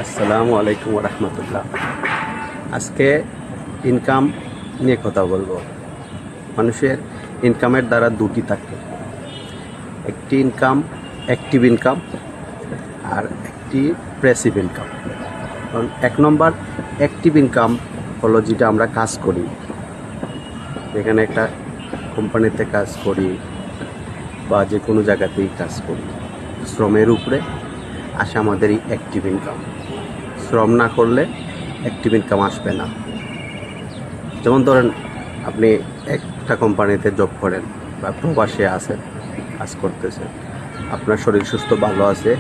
আসসালামু আলাইকুম রহমতুল্লাহ। আজকে ইনকাম নিয়ে কথা বলবো। মানুষের ইনকামের দ্বারা দুটি থাকে, একটি ইনকাম অ্যাক্টিভ ইনকাম আর একটি প্যাসিভ ইনকাম। কারণ এক নম্বর অ্যাক্টিভ ইনকাম হলো যেটা আমরা কাজ করি, এখানে একটা কোম্পানিতে কাজ করি বা যে কোনো জায়গাতেই কাজ করি, শ্রমের উপরে আসে আমাদের এই অ্যাক্টিভ ইনকাম। শ্রম না করলে অ্যাক্টিভ ইনকাম আসবে না। যেমন ধরেন আপনি একটা কোম্পানিতে জব করেন বা প্রবাসে আছেন, কাজ করতেছেন, আপনার শরীর সুস্থ ভালো আছে,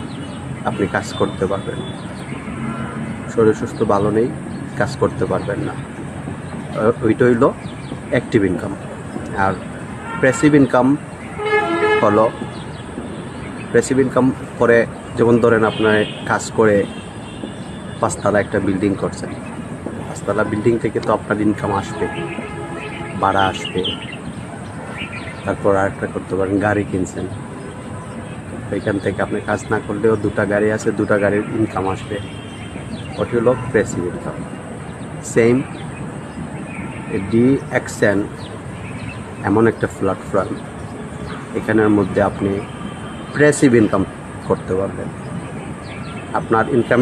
আপনি কাজ করতে পারবেন। শরীর সুস্থ ভালো নেই, কাজ করতে পারবেন না। ওইটা হইল অ্যাক্টিভ ইনকাম। আর প্যাসিভ ইনকাম হলো, প্যাসিভ ইনকাম করে যেমন ধরেন আপনার কাজ করে পাঁচতলা একটা বিল্ডিং করছেন, পাঁচতলা বিল্ডিং থেকে তো আপনার ইনকাম আসবে, ভাড়া আসবে। তারপর আরেকটা করতে পারেন, গাড়ি কিনছেন, ওইখান থেকে আপনি কাজ না করলেও দুটা গাড়ি আছে, দুটা গাড়ির ইনকাম আসবে। ওটি হলো প্যাসিভ ইনকাম। সেম DXN এমন একটা প্ল্যাটফর্ম, এখানের মধ্যে আপনি প্যাসিভ ইনকাম করতে পারবেন। আপনার ইনকাম